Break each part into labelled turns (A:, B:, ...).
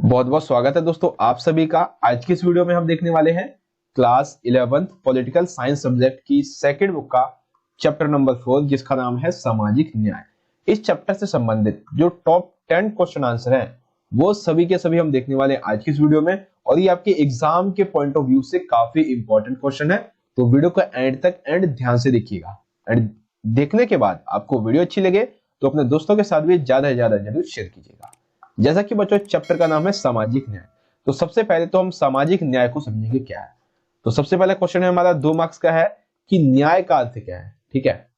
A: बहुत बहुत स्वागत है दोस्तों आप सभी का। आज की इस वीडियो में हम देखने वाले हैं class 11th political science subject की सेकंड बुक का चैप्टर नंबर 4 जिसका नाम है सामाजिक न्याय। इस चैप्टर से संबंधित जो टॉप 10 क्वेश्चन आंसर हैं वो सभी के सभी हम देखने वाले हैं आज की इस वीडियो में, और ये आपके एग्जाम के पॉइंट ऑफ व्यू से काफी इंपॉर्टेंट क्वेश्चन है। तो वीडियो को एंड तक ध्यान से देखिएगा। एंड देखने के बाद आपको वीडियो अच्छी लगे तो अपने दोस्तों के साथ भी ज्यादा से ज्यादा जरूर शेयर कीजिएगा। जैसा कि बच्चों चैप्टर का नाम है सामाजिक न्याय, तो सबसे पहले तो हम सामाजिक न्याय को समझेंगे क्या है। तो सबसे पहला क्वेश्चन है हमारा 2 मार्क्स का है कि न्याय का अर्थ क्या है। ठीक है,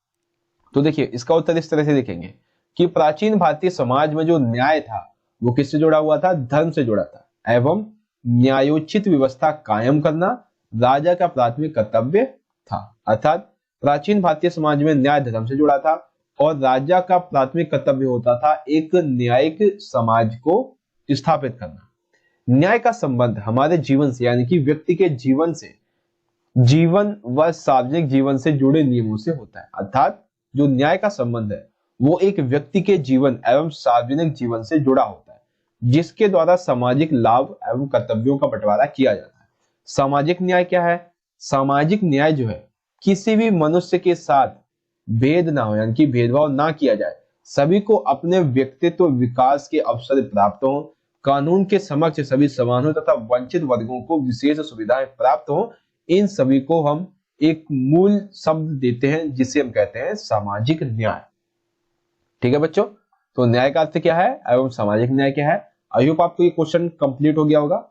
A: तो देखिए इसका उत्तर इस तरह से देखेंगे कि प्राचीन भारतीय समाज में जो न्याय था वो किससे जुड़ा हुआ था? धर्म से जुड़ा था, एवं न्यायोचित व्यवस्था कायम करना राजा का प्राथमिक कर्तव्य था। अर्थात प्राचीन भारतीय समाज में न्याय धर्म से जुड़ा था और राजा का प्राथमिक कर्तव्य होता था एक न्यायिक समाज को स्थापित करना। न्याय का संबंध हमारे जीवन से यानी कि व्यक्ति के जीवन व सार्वजनिक जीवन से जुड़े नियमों से होता है। अर्थात जो न्याय का संबंध है वो एक व्यक्ति के जीवन एवं सार्वजनिक जीवन से जुड़ा होता है, जिसके द्वारा सामाजिक लाभ एवं कर्तव्यों का बंटवारा किया जाता है। सामाजिक न्याय क्या है? सामाजिक न्याय जो है किसी भी मनुष्य के साथ भेद ना हो यानी कि भेदभाव ना किया जाए, सभी को अपने व्यक्तित्व विकास के अवसर प्राप्त हो, कानून के समक्ष सभी समान हो तथा वंचित वर्गों को विशेष सुविधाएं प्राप्त हो। इन सभी को हम एक मूल शब्द देते हैं जिसे हम कहते हैं सामाजिक न्याय। ठीक है बच्चों, तो न्याय का अर्थ क्या है एवं सामाजिक न्याय क्या है? आई होप आपको ये क्वेश्चन कंप्लीट हो गया होगा।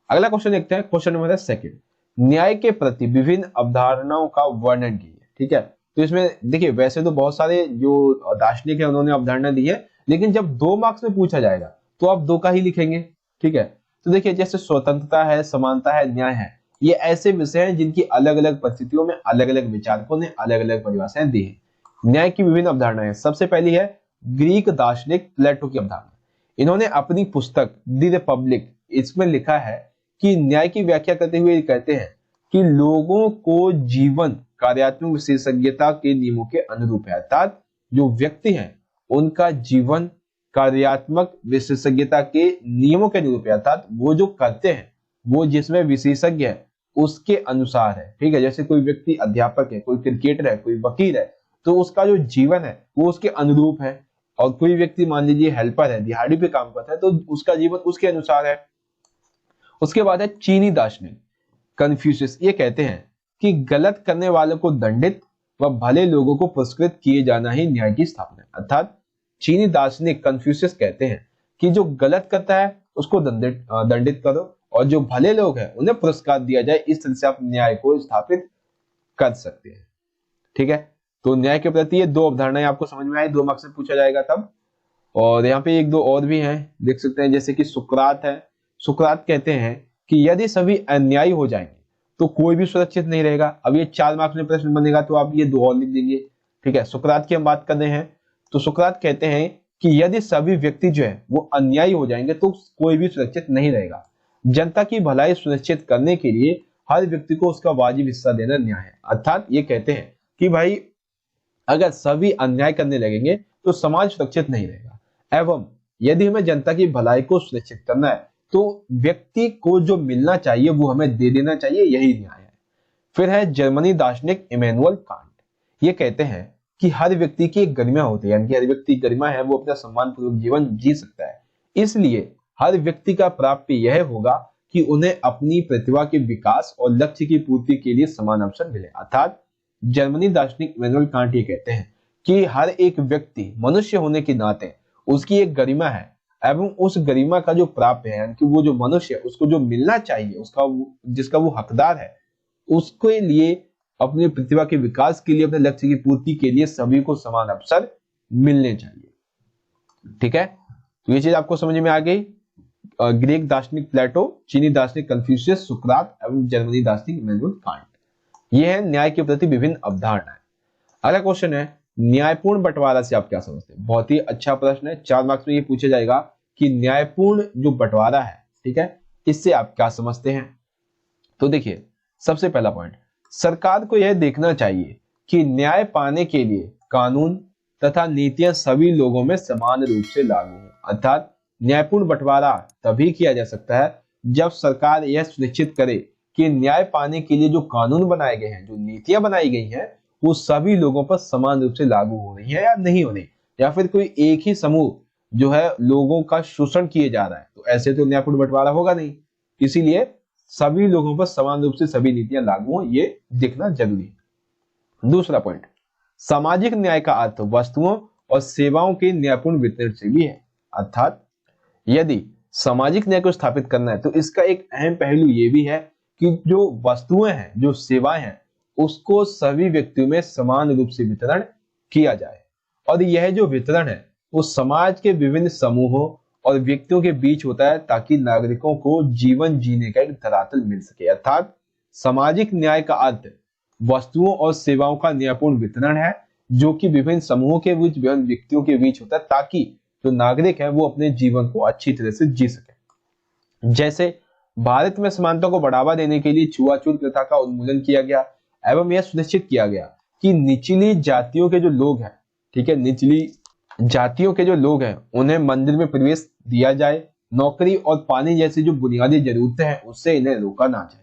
A: अगला क्वेश्चन देखते हैं, क्वेश्चन नंबर 2। न्याय के प्रति विभिन्न अवधारणाओं का वर्णन कीजिए। ठीक है, तो इसमें देखिए वैसे तो बहुत सारे जो दार्शनिक है उन्होंने अवधारणा दी है, लेकिन जब 2 मार्क्स में पूछा जाएगा तो आप 2 का ही लिखेंगे। ठीक है, तो देखिए जैसे स्वतंत्रता है, समानता है, न्याय है, ये ऐसे विषय हैं जिनकी अलग अलग परिस्थितियों में अलग अलग विचारकों ने अलग अलग परिभाषाएं दी है। न्याय की विभिन्न अवधारणाएं, सबसे पहली है ग्रीक दार्शनिक प्लेटो की अवधारणा। इन्होंने अपनी पुस्तक द रिपब्लिक इसमें लिखा है कि न्याय की व्याख्या करते हुए कहते हैं कि लोगों को जीवन कार्यात्मक विशेषज्ञता के नियमों के अनुरूप है। अर्थात जो व्यक्ति हैं उनका जीवन कार्यात्मक विशेषज्ञता के नियमों के अनुरूप है, अर्थात वो जो करते हैं वो जिसमें विशेषज्ञ है उसके अनुसार है। ठीक है, जैसे कोई व्यक्ति अध्यापक है, कोई क्रिकेटर है, कोई वकील है, तो उसका जो जीवन है वो उसके अनुरूप है। और कोई व्यक्ति मान लीजिए हेल्पर है, दिहाड़ी पे काम करता है, तो उसका जीवन उसके अनुसार है। उसके बाद है चीनी दार्शनिक कन्फ्यूशियस। ये कहते हैं कि गलत करने वालों को दंडित व भले लोगों को पुरस्कृत किए जाना ही न्याय की स्थापना है। अर्थात चीनी दार्शनिक कन्फ्यूशियस कहते हैं कि जो गलत करता है उसको दंडित करो और जो भले लोग हैं उन्हें पुरस्कार दिया जाए। इस तरह से आप न्याय को स्थापित कर सकते हैं। ठीक है, तो न्याय के प्रति ये 2 अवधारणाएं आपको समझ में आई, 2 मार्क्स में पूछा जाएगा तब। और यहाँ पे 1-2 और भी हैं, देख सकते हैं, जैसे कि सुकरात है। सुकरात कहते हैं कि यदि सभी अन्यायी हो जाएंगे तो कोई भी सुरक्षित नहीं रहेगा। अब ये 4 मार्क्स में प्रश्न बनेगा तो आप ये 2 और लिख देंगे। ठीक है, सुकरात की हम बात कर रहे हैं, तो सुकरात कहते हैं कि यदि सभी व्यक्ति जो है वो अन्यायी हो जाएंगे तो कोई भी सुरक्षित नहीं रहेगा। जनता की भलाई सुनिश्चित करने के लिए हर व्यक्ति को उसका वाजिब हिस्सा देना न्याय है। अर्थात ये कहते हैं कि भाई अगर सभी अन्याय करने लगेंगे तो समाज सुरक्षित नहीं रहेगा, एवं यदि हमें जनता की भलाई को सुनिश्चित करना है तो व्यक्ति को जो मिलना चाहिए वो हमें दे देना चाहिए, यही न्याय है। फिर है जर्मनी दार्शनिक इमैनुअल कांट। ये कहते हैं कि हर व्यक्ति की एक गरिमा होती है, यानी कि हर व्यक्ति गरिमा है, वो अपना सम्मानपूर्वक जीवन जी सकता है। इसलिए हर व्यक्ति का प्राप्य यह होगा कि उन्हें अपनी प्रतिभा के विकास और लक्ष्य की पूर्ति के लिए समान अवसर मिले। अर्थात जर्मनी दार्शनिक इमैनुअल कांट ये कहते हैं कि हर एक व्यक्ति मनुष्य होने के नाते उसकी एक गरिमा है, एवं उस गरिमा का जो प्राप्य है यानी कि वो जो मनुष्य है उसको जो मिलना चाहिए, उसका जिसका वो हकदार है, उसके लिए अपनी प्रतिभा के विकास के लिए, अपने लक्ष्य की पूर्ति के लिए सभी को समान अवसर मिलने चाहिए। ठीक है, तो ये चीज आपको समझ में आ गई। ग्रीक दार्शनिक प्लेटो, चीनी दार्शनिक कन्फ्यूशियस, सुकरात एवं जर्मनी दार्शनिक इमैनुअल कांट, ये है न्याय के प्रति विभिन्न अवधारणाएं। अगला क्वेश्चन है न्यायपूर्ण बंटवारा से आप क्या समझते हैं? बहुत ही अच्छा प्रश्न है, 4 मार्क्स में ये पूछा जाएगा कि न्यायपूर्ण जो बंटवारा है, ठीक है, इससे आप क्या समझते हैं? तो देखिए सबसे पहला पॉइंट, सरकार को यह देखना चाहिए कि न्याय पाने के लिए कानून तथा नीतियां सभी लोगों में समान रूप से लागू हो। अर्थात न्यायपूर्ण बंटवारा तभी किया जा सकता है जब सरकार यह सुनिश्चित करे कि न्याय पाने के लिए जो कानून बनाए गए हैं, जो नीतियां बनाई गई हैं, वो सभी लोगों पर समान रूप से लागू हो रही है या नहीं हो रही, या फिर कोई एक ही समूह जो है लोगों का शोषण किए जा रहा है, तो ऐसे तो न्यायपूर्ण बंटवारा होगा नहीं। इसीलिए सभी लोगों पर समान रूप से सभी नीतियां लागू हो, ये देखना जरूरी है। दूसरा पॉइंट, सामाजिक न्याय का अर्थ वस्तुओं और सेवाओं के न्यायपूर्ण वितरण से भी है। अर्थात यदि सामाजिक न्याय को स्थापित करना है तो इसका एक अहम पहलू ये भी है कि जो वस्तुएं हैं, जो सेवाएं हैं, उसको सभी व्यक्तियों में समान रूप से वितरण किया जाए। और यह जो वितरण है वो समाज के विभिन्न समूहों और व्यक्तियों के बीच होता है ताकि नागरिकों को जीवन जीने का एक धरातल मिल सके। अर्थात सामाजिक न्याय का अर्थ वस्तुओं और सेवाओं का न्यायपूर्ण वितरण है, जो कि विभिन्न समूहों के बीच, विभिन्न व्यक्तियों के बीच होता है ताकि जो नागरिक है वो अपने जीवन को अच्छी तरह से जी सके। जैसे भारत में समानता को बढ़ावा देने के लिए छुआछूत प्रथा का उन्मूलन किया गया एवं यह सुनिश्चित किया गया कि निचली जातियों के जो लोग हैं, ठीक है, निचली जातियों के जो लोग हैं उन्हें मंदिर में प्रवेश दिया जाए, नौकरी और पानी जैसी जो बुनियादी जरूरतें हैं उससे इन्हें रोका ना जाए।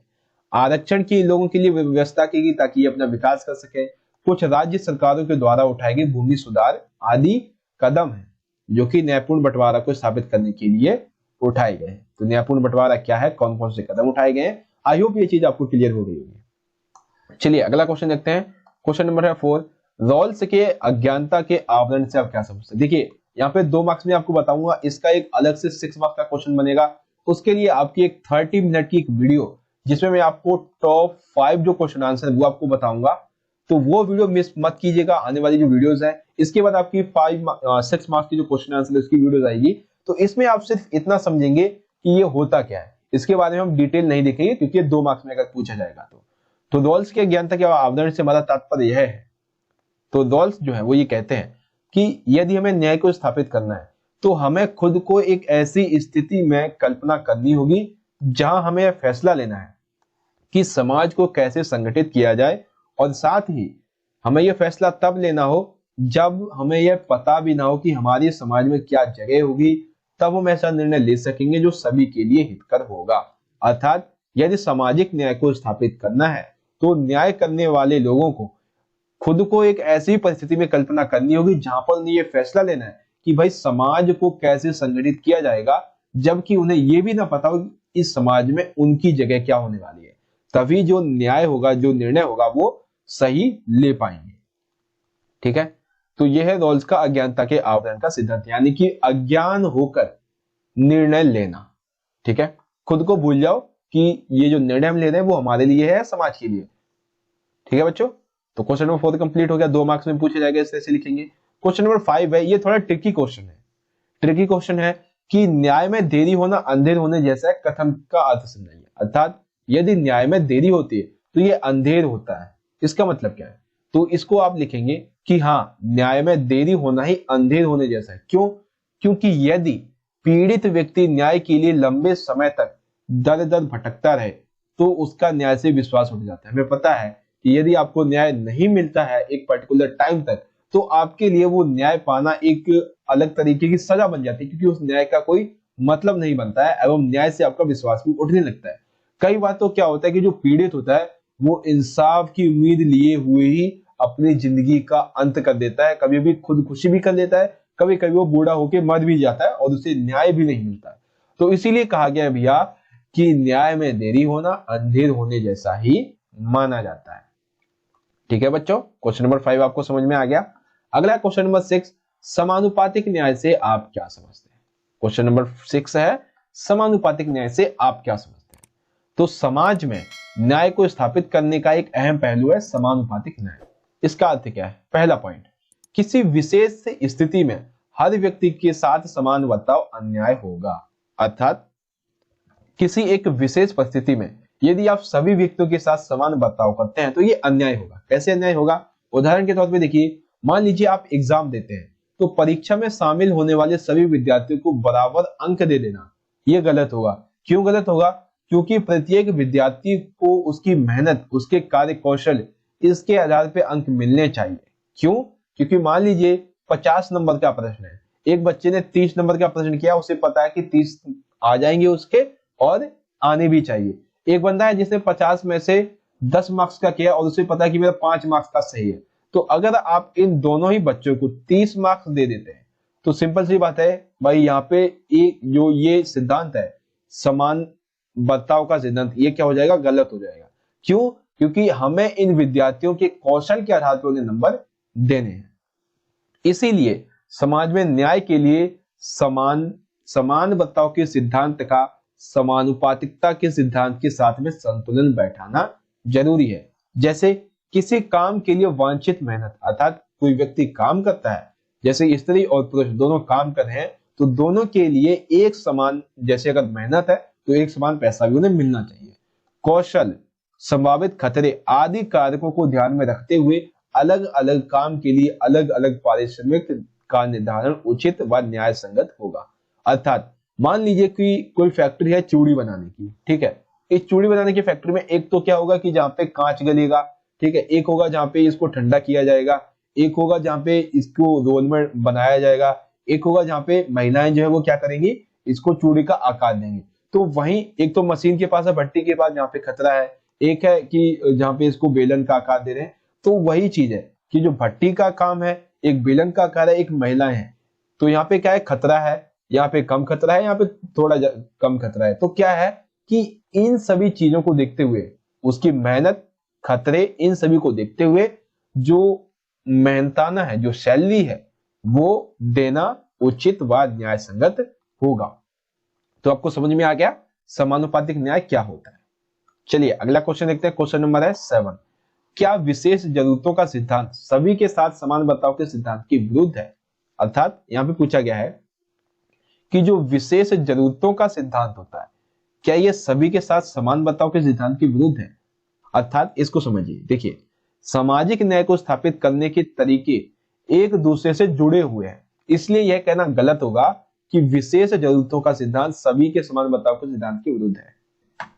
A: आरक्षण की लोगों के लिए व्यवस्था की गई ताकि ये अपना विकास कर सके। कुछ राज्य सरकारों के द्वारा उठाए गए भूमि सुधार आदि कदम है जो कि न्यायपूर्ण बंटवारा को स्थापित करने के लिए उठाए गए हैं। तो न्यायपूर्ण बंटवारा क्या है, कौन कौन से कदम उठाए गए हैं, आई होप ये चीज आपको क्लियर हो गई होगी। चलिए अगला क्वेश्चन देखते हैं। क्वेश्चन नंबर है 4, रॉल्स के अज्ञानता के आवरण से आप क्या समझते हैं। देखिए यहाँ पे 2 मार्क्स में आपको बताऊंगा, इसका एक अलग से 6 मार्क्स का क्वेश्चन बनेगा। उसके लिए आपकी एक 30 मिनट की एक वीडियो जिसमें मैं आपको टॉप 5 जो क्वेश्चन आंसर है वो आपको बताऊंगा, तो वो वीडियो मिस मत कीजिएगा। आने वाली जो वीडियोस है इसके बाद आपकी 6 मार्क्स की जो क्वेश्चन आंसर है उसकी वीडियोस आएगी। तो इसमें आप सिर्फ इतना समझेंगे कि ये होता क्या है, इसके बारे में हम डिटेल नहीं देखेंगे क्योंकि ये 2 मार्क्स में अगर पूछा जाएगा तो रॉल्स के अज्ञानता के आवरण से हमारा तात्पर्य यह है, तो रॉल्स जो है वो ये कहते हैं कि यदि हमें न्याय को स्थापित करना है तो हमें खुद को एक ऐसी स्थिति में कल्पना करनी होगी जहां हमें यह फैसला लेना है कि समाज को कैसे संगठित किया जाए, और साथ ही हमें यह फैसला तब लेना हो जब हमें यह पता भी ना हो कि हमारे समाज में क्या जगह होगी, तब हम ऐसा निर्णय ले सकेंगे जो सभी के लिए हितकर होगा। अर्थात यदि सामाजिक न्याय को स्थापित करना है तो न्याय करने वाले लोगों को खुद को एक ऐसी परिस्थिति में कल्पना करनी होगी जहां पर उन्हें यह फैसला लेना है कि भाई समाज को कैसे संगठित किया जाएगा, जबकि उन्हें यह भी ना पता हो इस समाज में उनकी जगह क्या होने वाली है। तभी जो न्याय होगा, जो निर्णय होगा वो सही ले पाएंगे। ठीक है, तो यह है रॉल्स का अज्ञानता के आवरण का सिद्धांत, यानी कि अज्ञान होकर निर्णय लेना। ठीक है, खुद को भूल जाओ कि ये जो निर्णय हम ले रहे हैं वो हमारे लिए है, समाज के लिए। ठीक है बच्चों, तो क्वेश्चन नंबर 4 कंप्लीट हो गया, 2 मार्क्स में पूछा जाएगा, इस तरह से लिखेंगे। क्वेश्चन नंबर 5 है, ये थोड़ा ट्रिकी क्वेश्चन है। ट्रिकी क्वेश्चन है कि न्याय में देरी होना अंधेर होने जैसा है, कथन का अर्थ समझाइए। अर्थात यदि न्याय में देरी होती है तो ये अंधेर होता है, इसका मतलब क्या है, तो इसको आप लिखेंगे कि हाँ, न्याय में देरी होना ही अंधेर होने जैसा है। क्यों? क्योंकि यदि पीड़ित व्यक्ति न्याय के लिए लंबे समय तक दर दर भटकता रहे तो उसका न्याय से विश्वास उठ जाता है। हमें पता है कि यदि आपको न्याय नहीं मिलता है एक पर्टिकुलर टाइम तक तो आपके लिए वो न्याय पाना एक अलग तरीके की सजा बन जाती है, क्योंकि उस न्याय का कोई मतलब नहीं बनता है एवं न्याय से आपका विश्वास भी उठने लगता है। कई बार तो क्या होता है कि जो पीड़ित होता है वो इंसाफ की उम्मीद लिए हुए ही अपनी जिंदगी का अंत कर देता है, कभी भी खुदकुशी भी कर लेता है, कभी कभी वो बूढ़ा होकर मर भी जाता है और उसे न्याय भी नहीं मिलता है। तो इसीलिए कहा गया है भैया कि न्याय में देरी होना अंधेर होने जैसा ही माना जाता है। ठीक है बच्चों, क्वेश्चन नंबर 5 आपको समझ में आ गया। अगला क्वेश्चन नंबर 6, समानुपातिक न्याय से आप क्या समझते हैं। क्वेश्चन नंबर 6 है, समानुपातिक न्याय से आप क्या समझते हैं। तो समाज में न्याय को स्थापित करने का एक अहम पहलू है समानुपातिक न्याय। इसका अर्थ क्या है? पहला पॉइंट, किसी विशेष स्थिति में हर व्यक्ति के साथ समान बर्ताव अन्याय होगा। अर्थात किसी एक विशेष परिस्थिति में यदि आप सभी व्यक्तियों के साथ समान बर्ताव करते हैं तो ये अन्याय होगा। कैसे अन्याय होगा? उदाहरण के तौर पे देखिए, मान लीजिए आप एग्जाम देते हैं तो परीक्षा में शामिल होने वाले सभी विद्यार्थियों को बराबर अंक दे देना, ये गलत होगा। क्यों गलत होगा? क्योंकि प्रत्येक विद्यार्थी को उसकी मेहनत, उसके कार्य कौशल, इसके आधार पर अंक मिलने चाहिए। क्यों? क्योंकि मान लीजिए 50 नंबर का प्रश्न है, एक बच्चे ने 30 नंबर का प्रश्न किया, उसे पता है कि 30 आ जाएंगे उसके और आने भी चाहिए। एक बंदा है जिसने 50 में से 10 मार्क्स का किया और उसे पता है कि मेरा 5 मार्क्स का सही है। तो अगर आप इन दोनों ही बच्चों को 30 मार्क्स दे देते हैं तो सिंपल सी बात है भाई, यहाँ पे एक जो ये सिद्धांत है समान बर्ताव का सिद्धांत, ये क्या हो जाएगा, गलत हो जाएगा। क्यों? क्योंकि हमें इन विद्यार्थियों के कौशल के आधार पर उन्हें नंबर देने हैं। इसीलिए समाज में न्याय के लिए समान बर्ताव के सिद्धांत का समानुपातिकता के सिद्धांत के साथ में संतुलन बैठाना जरूरी है। जैसे किसी काम के लिए वांछित मेहनत, अर्थात कोई व्यक्ति काम करता है, जैसे स्त्री और पुरुष दोनों काम कर रहे हैं, तो दोनों के लिए एक समान, जैसे अगर मेहनत है तो एक समान पैसा भी उन्हें मिलना चाहिए। कौशल, संभावित खतरे आदि कारकों को ध्यान में रखते हुए अलग अलग काम के लिए अलग अलग पारिश्रमिक का निर्धारण उचित व न्याय संगत होगा। अर्थात मान लीजिए कि कोई फैक्ट्री है चूड़ी बनाने की, ठीक है। इस चूड़ी बनाने की फैक्ट्री में एक तो क्या होगा कि जहाँ पे कांच गलेगा, ठीक है, एक होगा जहाँ पे इसको ठंडा किया जाएगा, एक होगा जहाँ पे इसको रोल में बनाया जाएगा, एक होगा जहाँ पे महिलाएं जो है वो क्या करेंगी, इसको चूड़ी का आकार देंगे। तो वहीं एक तो मशीन के पास है, भट्टी के पास, जहाँ पे खतरा है, एक है कि जहाँ पे इसको बेलन का आकार दे रहे हैं। तो वही चीज है कि जो भट्टी का काम है, एक बेलन का आकार है, एक महिलाएं हैं, तो यहाँ पे क्या है, खतरा है, यहाँ पे कम खतरा है, यहाँ पे थोड़ा कम खतरा है। तो क्या है कि इन सभी चीजों को देखते हुए, उसकी मेहनत, खतरे, इन सभी को देखते हुए जो मेहनताना है, जो सैलरी है, वो देना उचित व न्याय संगत होगा। तो आपको समझ में आ गया समानुपातिक न्याय क्या होता है। चलिए अगला क्वेश्चन देखते हैं। क्वेश्चन नंबर है 7। क्या विशेष जरूरतों का सिद्धांत सभी के साथ समान बर्ताव के सिद्धांत के विरुद्ध है? अर्थात यहां पे पूछा गया है कि जो विशेष जरूरतों का सिद्धांत होता है, क्या यह सभी के साथ समान बर्ताव के सिद्धांत के विरुद्ध है? अर्थात इसको समझिए, देखिए, सामाजिक न्याय को स्थापित करने के तरीके एक दूसरे से जुड़े हुए हैं, इसलिए यह कहना गलत होगा कि विशेष जरूरतों का सिद्धांत सभी के समान बर्ताव के सिद्धांत के विरुद्ध है।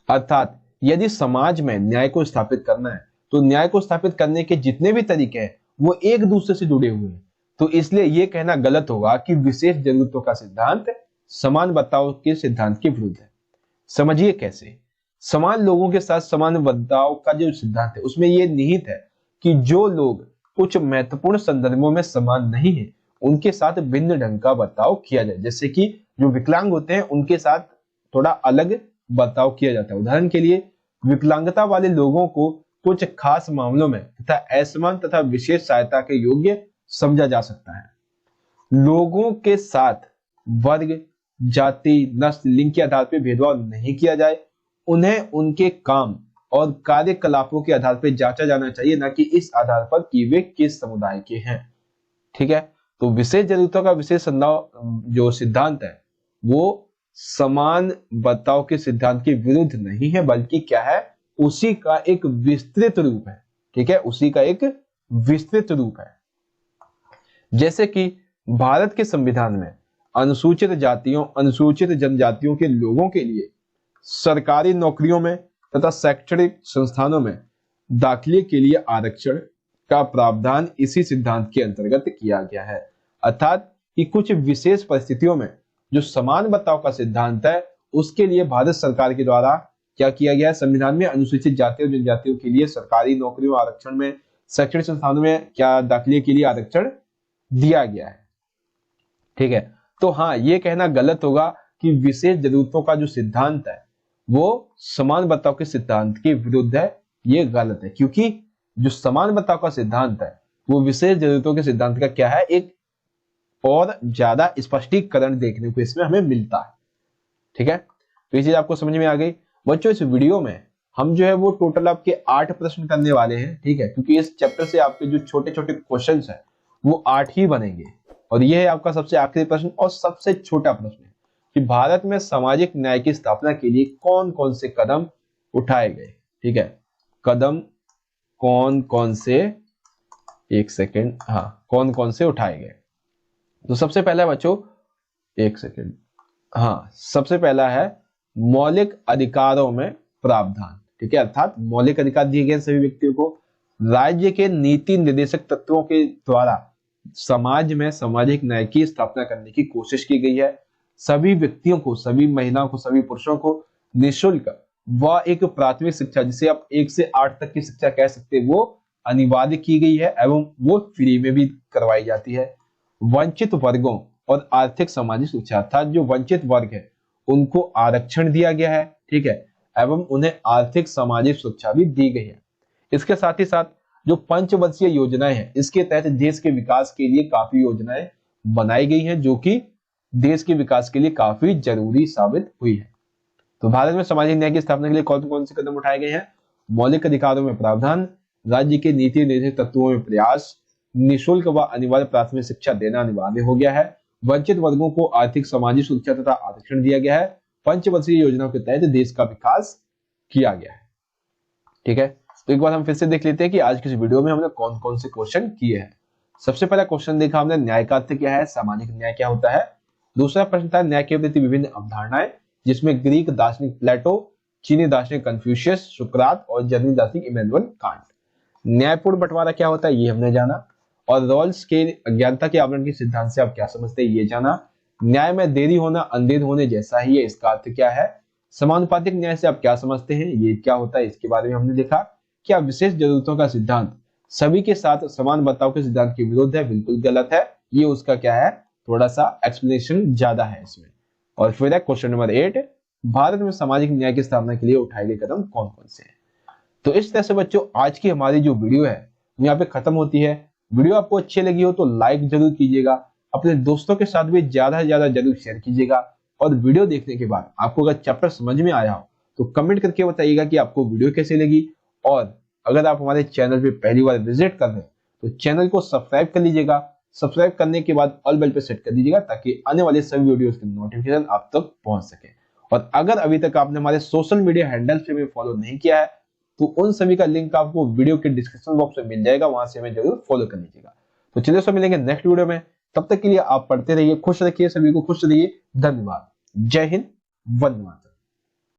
A: अर्थात यदि समाज में न्याय को स्थापित करना है तो न्याय को स्थापित करने के जितने भी तरीके हैं वो एक दूसरे से जुड़े हुए हैं, तो इसलिए यह कहना गलत होगा कि विशेष जरूरतों का सिद्धांत समान बर्ताव के सिद्धांत के विरुद्ध है। समझिए कैसे। समान लोगों के साथ समान बर्ताव का जो सिद्धांत है उसमें यह निहित है कि जो लोग कुछ महत्वपूर्ण संदर्भों में समान नहीं है उनके साथ भिन्न ढंग का बर्ताव किया जाए। जैसे कि जो विकलांग होते हैं उनके साथ थोड़ा अलग बर्ताव किया जाता है। उदाहरण के लिए विकलांगता वाले लोगों को कुछ खास मामलों में तथा असमान तथा विशेष सहायता के योग्य समझा जा सकता है। लोगों के साथ वर्ग, जाति, नस्ल, लिंग के आधार पर भेदभाव नहीं किया जाए। उन्हें उनके काम और कार्यकलापों के आधार पर जांचा जाना चाहिए, न कि इस आधार पर कि वे किस समुदाय के हैं। ठीक है, तो विशेष जरूरतों का विशेष जो सिद्धांत है वो समान बर्ताव के सिद्धांत के विरुद्ध नहीं है, बल्कि क्या है, उसी का एक विस्तृत रूप है। ठीक है, उसी का एक विस्तृत रूप है। जैसे कि भारत के संविधान में अनुसूचित जातियों, अनुसूचित जनजातियों के लोगों के लिए सरकारी नौकरियों में तथा शैक्षणिक संस्थानों में दाखिले के लिए आरक्षण का प्रावधान इसी सिद्धांत के अंतर्गत किया गया है। अर्थात कि कुछ विशेष परिस्थितियों में जो समान बर्ताव का सिद्धांत है उसके लिए भारत सरकार के द्वारा क्या किया गया है, संविधान में अनुसूचित जाति और जनजातियों के लिए सरकारी नौकरियों आरक्षण में, शैक्षणिक संस्थानों में क्या दाखिले के लिए आरक्षण दिया गया है। ठीक है, तो हाँ, ये कहना गलत होगा कि विशेष जरूरतों का जो सिद्धांत है वो समान बर्ताव के सिद्धांत के विरुद्ध है। ये गलत है, क्योंकि जो समान बर्ताव का सिद्धांत है वो विशेष जरूरतों के सिद्धांत का क्या है, एक और ज्यादा स्पष्टीकरण देखने को इसमें हमें मिलता है। ठीक है, तो ये चीज आपको समझ में आ गई। बच्चों, इस वीडियो में हम जो है वो टोटल आपके 8 प्रश्न करने वाले हैं। ठीक है, क्योंकि इस चैप्टर से आपके जो छोटे छोटे क्वेश्चंस हैं वो 8 ही बनेंगे, और ये है आपका सबसे आखिरी प्रश्न और सबसे छोटा प्रश्न कि भारत में सामाजिक न्याय की स्थापना के लिए कौन कौन से कदम उठाए गए। ठीक है, कदम कौन कौन से, एक सेकेंड, हाँ, कौन कौन से उठाए गए। तो सबसे पहला बच्चों, एक सेकेंड, हाँ, सबसे पहला है मौलिक अधिकारों में प्रावधान। ठीक है, अर्थात मौलिक अधिकार दिए गए सभी व्यक्तियों को। राज्य के नीति निर्देशक तत्वों के द्वारा समाज में सामाजिक न्याय की स्थापना करने की कोशिश की गई है। सभी व्यक्तियों को, सभी महिलाओं को, सभी पुरुषों को निःशुल्क व एक प्राथमिक शिक्षा, जिसे आप 1 से 8 तक की शिक्षा कह सकते हैं, वो अनिवार्य की गई है एवं वो फ्री में भी करवाई जाती है। वंचित वर्गों और आर्थिक सामाजिक सुरक्षा, अर्थात जो वंचित वर्ग है उनको आरक्षण दिया गया है, ठीक है, एवं उन्हें आर्थिक सामाजिक सुरक्षा भी दी गई है। इसके साथ ही साथ जो पंचवर्षीय योजनाएं हैं, इसके तहत देश के विकास के लिए काफी योजनाएं बनाई गई हैं, जो कि देश के विकास के लिए काफी जरूरी साबित हुई है। तो भारत में सामाजिक न्याय की स्थापना के लिए कौन कौन से कदम उठाए गए हैं? मौलिक अधिकारों में प्रावधान, राज्य के नीति निर्देशक तत्वों में प्रयास, निःशुल्क व अनिवार्य प्राथमिक शिक्षा देना अनिवार्य हो गया है, वंचित वर्गों को आर्थिक सामाजिक सुरक्षा तथा आरक्षण दिया गया है, पंचवर्षीय योजनाओं के तहत देश का विकास किया गया है। ठीक है, तो एक बार हम फिर से देख लेते हैं कि आज की इस वीडियो में हमने कौन कौन से क्वेश्चन किए हैं। सबसे पहला क्वेश्चन देखा हमने, न्याय का अर्थ क्या है, सामाजिक न्याय क्या होता है। दूसरा प्रश्न था न्याय के प्रति विभिन्न अवधारणाएं, जिसमें ग्रीक दार्शनिक प्लेटो, चीनी दार्शनिक कन्फ्यूशियस, सुकरात और जर्मनी दार्शनिक इमैनुअल कांट। न्यायपूर्ण बंटवारा क्या होता है ये हमने जाना, और रॉल्स के अज्ञानता के आवरण के सिद्धांत से आप क्या समझते हैं ये जाना। न्याय में देरी होना अंधेर होने जैसा ही है, इसका अर्थ क्या है। समानुपातिक न्याय से आप क्या समझते हैं, ये क्या होता है, इसके बारे में हमने देखा। क्या विशेष जरूरतों का सिद्धांत सभी के साथ समान बर्ताव के सिद्धांत के विरुद्ध है, बिल्कुल गलत है, ये उसका क्या है, थोड़ा सा एक्सप्लेनेशन ज्यादा है इसमें। और फिर है क्वेश्चन नंबर 8, भारत में सामाजिक न्याय की स्थापना के लिए उठाए गए कदम कौन कौन से हैं। तो इस तरह से बच्चों आज की हमारी जो वीडियो है वो यहाँ पे खत्म होती है। वीडियो आपको अच्छी लगी हो तो लाइक जरूर कीजिएगा, अपने दोस्तों के साथ भी ज्यादा से ज्यादा जरूर शेयर कीजिएगा, और वीडियो देखने के बाद आपको अगर चैप्टर समझ में आया हो तो कमेंट करके बताइएगा कि आपको वीडियो कैसी लगी। और अगर आप हमारे चैनल पे पहली बार विजिट कर रहे हैं तो चैनल को सब्सक्राइब कर लीजिएगा। सब्सक्राइब करने के बाद ऑल बेल पे सेट कर दीजिएगा ताकि आने वाले सभी वीडियोस के नोटिफिकेशन आप तक पहुंच सके। और अगर अभी तक आपने हमारे सोशल मीडिया हैंडल्स पे भी फॉलो नहीं किया है तो उन सभी का लिंक आपको वीडियो के डिस्क्रिप्शन बॉक्स में मिल जाएगा, वहां से हमें जरूर फॉलो कर लीजिएगा। तो चलिए सब मिलेंगे नेक्स्ट वीडियो में, तब तक के लिए आप पढ़ते रहिए, खुश रखिए, सभी को खुश रहिए। धन्यवाद। जय हिंद, वंदे मातरम।